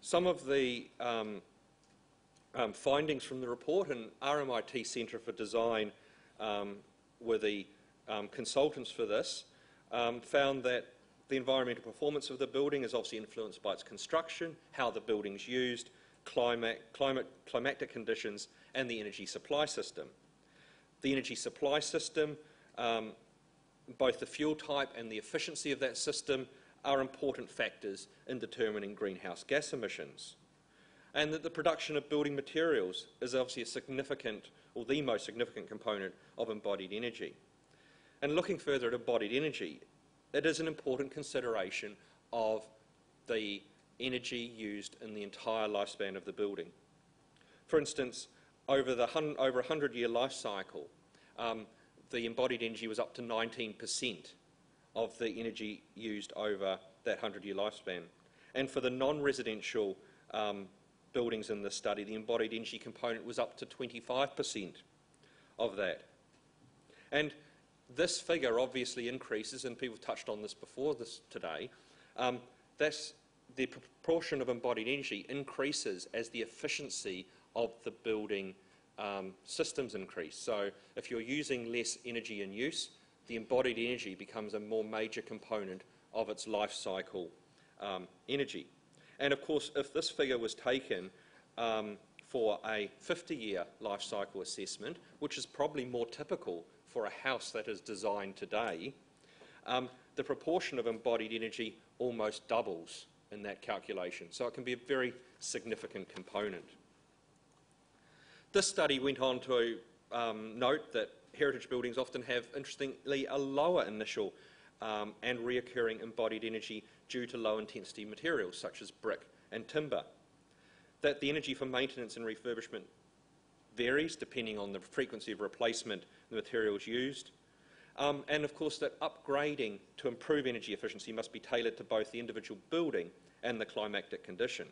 Some of the findings from the report, and RMIT Centre for Design were the consultants for this, found that the environmental performance of the building is obviously influenced by its construction, how the building's used, climatic conditions, and the energy supply system. The energy supply system, both the fuel type and the efficiency of that system, are important factors in determining greenhouse gas emissions. And that the production of building materials is obviously a significant, or the most significant component of embodied energy. And looking further at embodied energy, it is an important consideration of the energy used in the entire lifespan of the building. For instance, over a 100-year life cycle, the embodied energy was up to 19% of the energy used over that 100-year lifespan. And for the non-residential buildings in this study, the embodied energy component was up to 25% of that. And this figure obviously increases, and people touched on this before this today, that's the proportion of embodied energy increases as the efficiency of the building systems increase. So if you're using less energy in use, the embodied energy becomes a more major component of its life cycle energy. And of course, if this figure was taken for a 50-year life cycle assessment, which is probably more typical for a house that is designed today, the proportion of embodied energy almost doubles in that calculation. So it can be a very significant component. This study went on to note that heritage buildings often have, interestingly, a lower initial and reoccurring embodied energy due to low intensity materials such as brick and timber. That the energy for maintenance and refurbishment varies depending on the frequency of replacement, the materials used, and of course that upgrading to improve energy efficiency must be tailored to both the individual building and the climatic condition.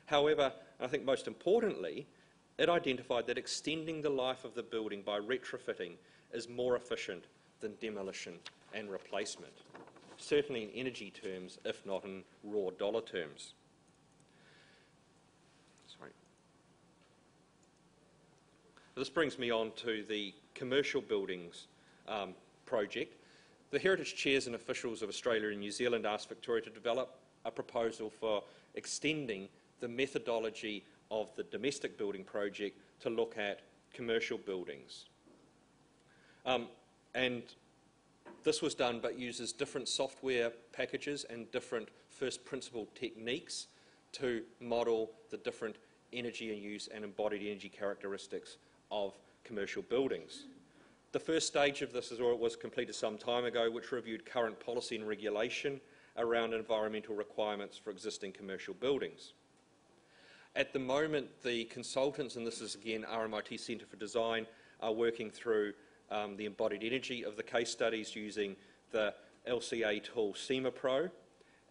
However, I think most importantly, it identified that extending the life of the building by retrofitting is more efficient than demolition and replacement, certainly in energy terms, if not in raw dollar terms. Sorry. This brings me on to the commercial buildings project. The heritage chairs and officials of Australia and New Zealand asked Victoria to develop a proposal for extending the methodology of the domestic building project to look at commercial buildings. And this was done but uses different software packages and different first principle techniques to model the different energy and use and embodied energy characteristics of commercial buildings. The first stage of this was completed some time ago, which reviewed current policy and regulation around environmental requirements for existing commercial buildings. At the moment, the consultants, and this is again RMIT Centre for Design, are working through the embodied energy of the case studies using the LCA tool SEMA Pro,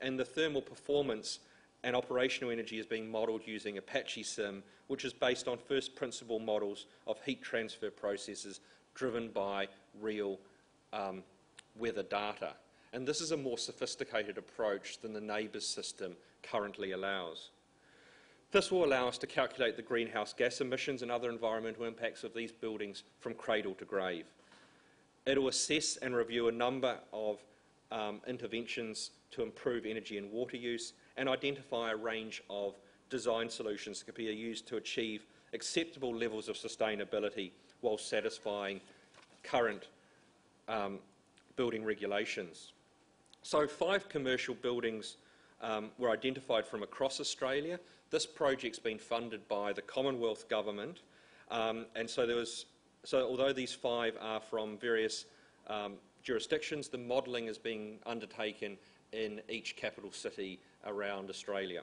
and the thermal performance and operational energy is being modelled using Apache Sim, which is based on first principle models of heat transfer processes driven by real weather data. And this is a more sophisticated approach than the NEIGHBOURS system currently allows. This will allow us to calculate the greenhouse gas emissions and other environmental impacts of these buildings from cradle to grave. It will assess and review a number of interventions to improve energy and water use and identify a range of design solutions that can be used to achieve acceptable levels of sustainability while satisfying current building regulations. So 5 commercial buildings were identified from across Australia. This project's been funded by the Commonwealth Government, and so although these 5 are from various jurisdictions, the modelling is being undertaken in each capital city around Australia.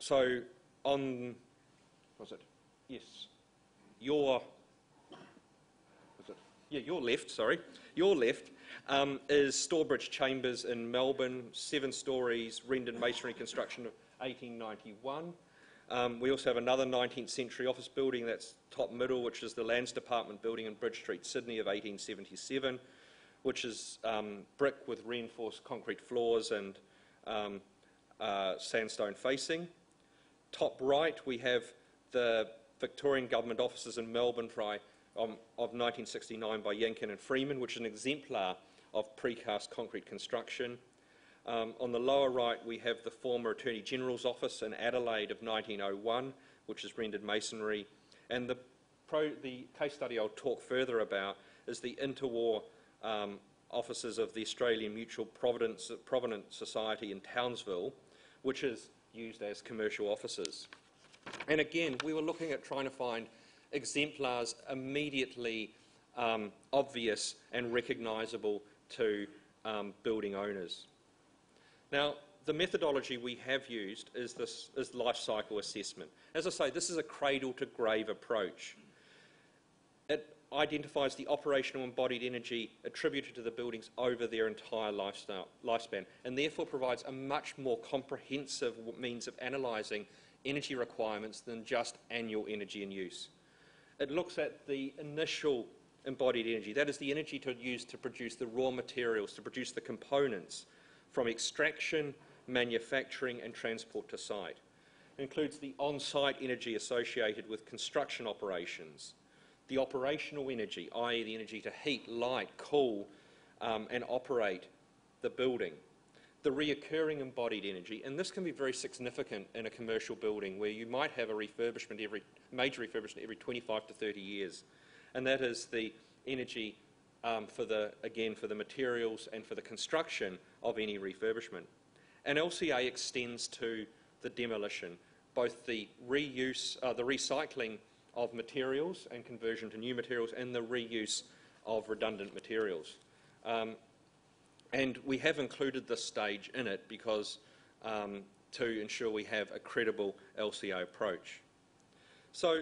So on, was it? Yes, your left, sorry, your left is Stourbridge Chambers in Melbourne, 7 stories, rendered masonry construction of 1891. We also have another 19th century office building, that's top middle, which is the Lands Department building in Bridge Street, Sydney of 1877, which is brick with reinforced concrete floors and sandstone facing. Top right, we have the Victorian Government offices in Melbourne of 1969 by Yankin and Freeman, which is an exemplar of precast concrete construction. On the lower right, we have the former Attorney General's office in Adelaide of 1901, which is rendered masonry. And the case study I'll talk further about is the interwar offices of the Australian Mutual Provident Society in Townsville, which is used as commercial offices. And again, we were looking at trying to find exemplars immediately obvious and recognisable to building owners. Now, the methodology we have used is life cycle assessment. As I say, this is a cradle-to-grave approach. It identifies the operational embodied energy attributed to the buildings over their entire lifespan, and therefore provides a much more comprehensive means of analysing energy requirements than just annual energy in use. It looks at the initial embodied energy, that is the energy to use to produce the raw materials, to produce the components, from extraction, manufacturing and transport to site. It includes the on-site energy associated with construction operations, the operational energy, i.e. the energy to heat, light, cool and operate the building, the reoccurring embodied energy, and this can be very significant in a commercial building where you might have a major refurbishment every 25 to 30 years, and that is the energy for the materials and for the construction of any refurbishment. And LCA extends to the demolition, both the reuse, the recycling of materials and conversion to new materials, and the reuse of redundant materials. And we have included this stage in it because to ensure we have a credible LCA approach. So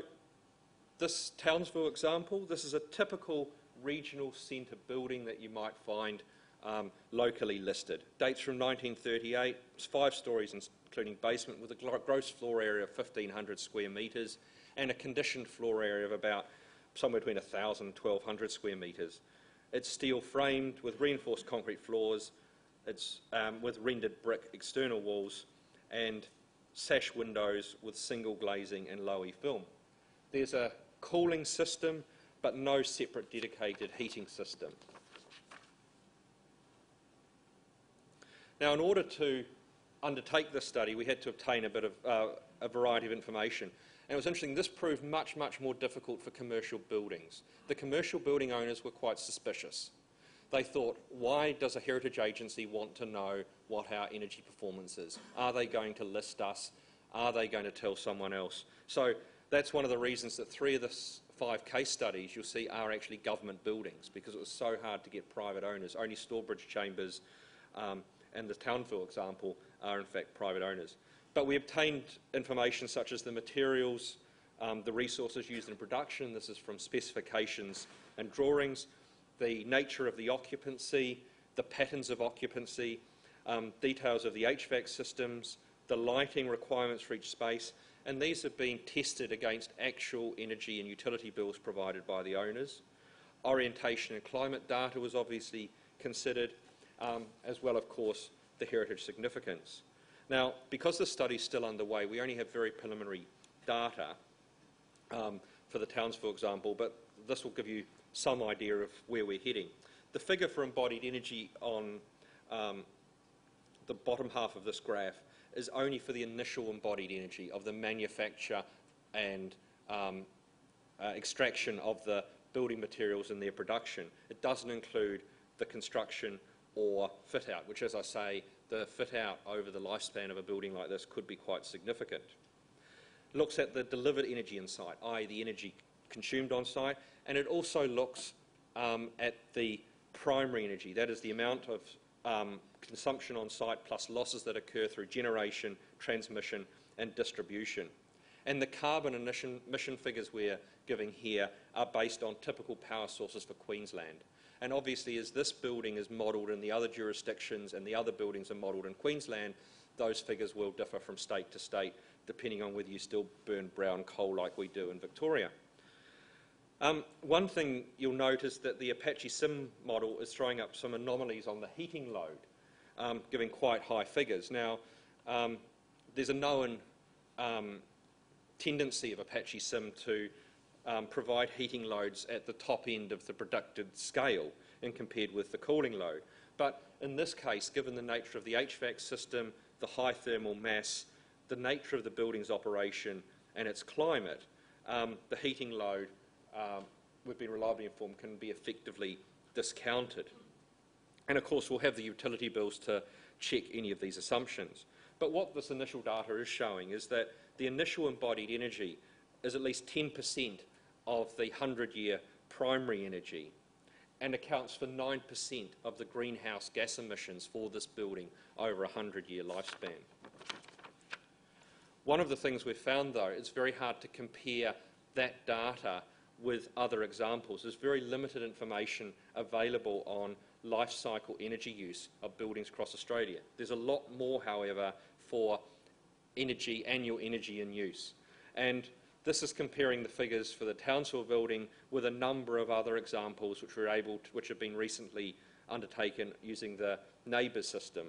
this Townsville example, this is a typical regional centre building that you might find locally listed. Dates from 1938, it's 5 stories including basement with a gross floor area of 1,500 square metres and a conditioned floor area of about somewhere between 1,000 and 1,200 square metres. It's steel framed with reinforced concrete floors, it's with rendered brick external walls and sash windows with single glazing and low-E film. There's a cooling system but no separate dedicated heating system. Now, in order to undertake this study, we had to obtain a bit of a variety of information. And it was interesting, this proved much, much more difficult for commercial buildings. The commercial building owners were quite suspicious. They thought, why does a heritage agency want to know what our energy performance is? Are they going to list us? Are they going to tell someone else? So that's one of the reasons that 3 of the 5 case studies you'll see are actually government buildings, because it was so hard to get private owners. Only Stourbridge Chambers and the Townsville example are in fact private owners. But we obtained information such as the materials, the resources used in production, this is from specifications and drawings, the nature of the occupancy, the patterns of occupancy, details of the HVAC systems, the lighting requirements for each space, and these have been tested against actual energy and utility bills provided by the owners. Orientation and climate data was obviously considered, as well, of course, the heritage significance. Now, because the study is still underway, we only have very preliminary data for the Townsville example, but this will give you some idea of where we're heading. The figure for embodied energy on the bottom half of this graph is only for the initial embodied energy of the manufacture and extraction of the building materials in their production. It doesn't include the construction or fit out, which, as I say, the fit out over the lifespan of a building like this could be quite significant. It looks at the delivered energy in site, i.e. the energy consumed on site, and it also looks at the primary energy, that is the amount of consumption on site plus losses that occur through generation, transmission and distribution. And the carbon emission figures we're giving here are based on typical power sources for Queensland. And obviously, as this building is modelled in the other jurisdictions and the other buildings are modelled in Queensland, those figures will differ from state to state, depending on whether you still burn brown coal like we do in Victoria. One thing you'll notice that the Apache Sim model is throwing up some anomalies on the heating load, giving quite high figures. Now, there's a known tendency of Apache Sim to provide heating loads at the top end of the predicted scale and compared with the cooling load. But in this case, given the nature of the HVAC system, the high thermal mass, the nature of the building's operation and its climate, the heating load, we've been reliably informed, can be effectively discounted. And of course we'll have the utility bills to check any of these assumptions. But what this initial data is showing is that the initial embodied energy is at least 10% of the 100-year primary energy and accounts for 9% of the greenhouse gas emissions for this building over a 100-year lifespan. One of the things we've found, though, it's very hard to compare that data with other examples. There's very limited information available on life cycle energy use of buildings across Australia. There's a lot more, however, for annual energy in use. And this is comparing the figures for the Townsville building with a number of other examples which have been recently undertaken using the NABERS system.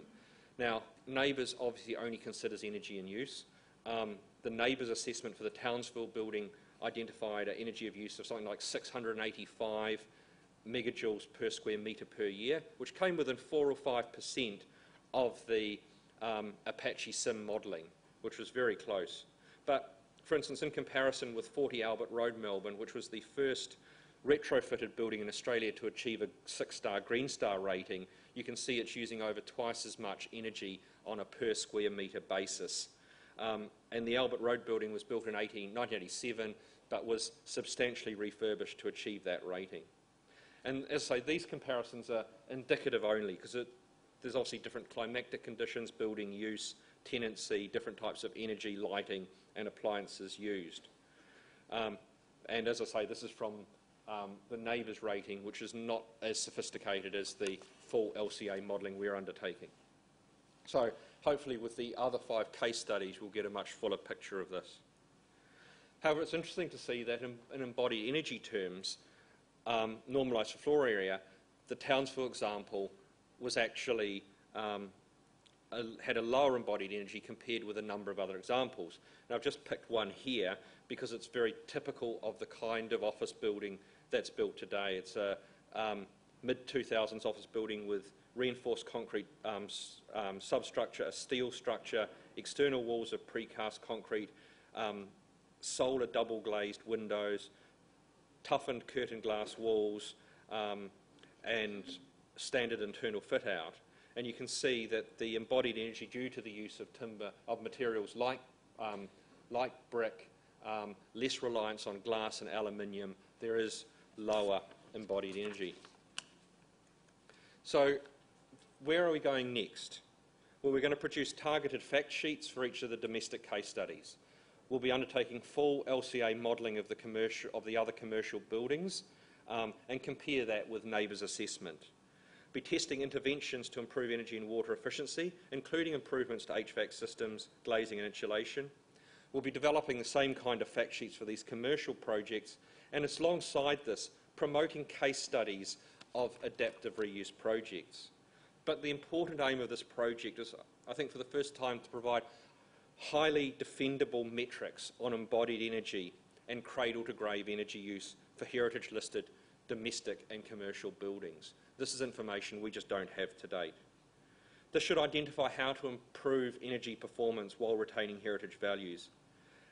Now, NABERS obviously only considers energy in use. The NABERS assessment for the Townsville building identified an energy of use of something like 685 megajoules per square metre per year, which came within 4 or 5% of the Apache Sim modelling, which was very close. But for instance, in comparison with 40 Albert Road, Melbourne, which was the first retrofitted building in Australia to achieve a 6-star Green Star rating, you can see it's using over twice as much energy on a per square metre basis. And the Albert Road building was built in 1987, but was substantially refurbished to achieve that rating. And as I say, these comparisons are indicative only, because there's obviously different climatic conditions, building use, tenancy, different types of energy, lighting and appliances used. And as I say, this is from the NABERS rating, which is not as sophisticated as the full LCA modelling we're undertaking. So hopefully with the other 5 case studies we'll get a much fuller picture of this. However, it's interesting to see that in embodied energy terms, normalised for floor area, the Townsville example was actually had a lower embodied energy compared with a number of other examples. And I've just picked one here because it's very typical of the kind of office building that's built today. It's a mid-2000s office building with reinforced concrete substructure, a steel structure, external walls of precast concrete, solar double glazed windows, toughened curtain glass walls, and standard internal fit out. And you can see that the embodied energy, due to the use of timber, of materials like brick, less reliance on glass and aluminium, there is lower embodied energy. So where are we going next? Well, we're going to produce targeted fact sheets for each of the domestic case studies. We'll be undertaking full LCA modelling of the other commercial buildings and compare that with NABERS assessment. Be testing interventions to improve energy and water efficiency, including improvements to HVAC systems, glazing and insulation. We'll be developing the same kind of fact sheets for these commercial projects, and it's alongside this, promoting case studies of adaptive reuse projects. But the important aim of this project is, I think, for the first time to provide highly defendable metrics on embodied energy and cradle-to-grave energy use for heritage-listed domestic and commercial buildings. This is information we just don't have to date. This should identify how to improve energy performance while retaining heritage values.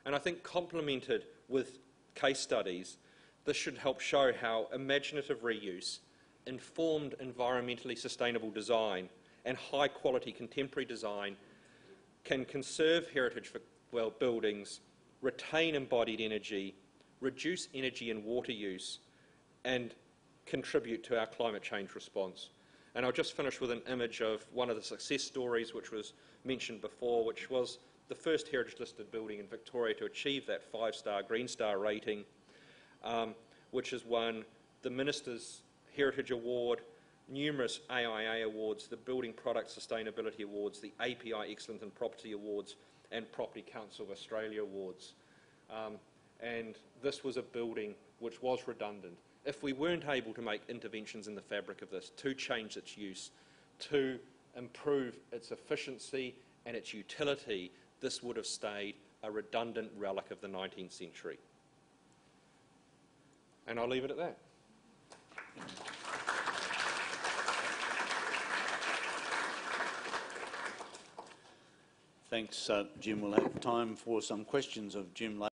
And I think complemented with case studies, this should help show how imaginative reuse, informed environmentally sustainable design and high quality contemporary design can conserve heritage for buildings, retain embodied energy, reduce energy and water use and contribute to our climate change response. And I'll just finish with an image of one of the success stories which was mentioned before, which was the first heritage listed building in Victoria to achieve that 5-star Green Star rating, which has won the Minister's Heritage Award, numerous AIA awards, the Building Product Sustainability Awards, the API Excellence in Property Awards and Property Council of Australia Awards. And this was a building which was redundant. If we weren't able to make interventions in the fabric of this to change its use, to improve its efficiency and its utility, this would have stayed a redundant relic of the 19th century. And I'll leave it at that. Thanks, Jim. We'll have time for some questions of Jim later.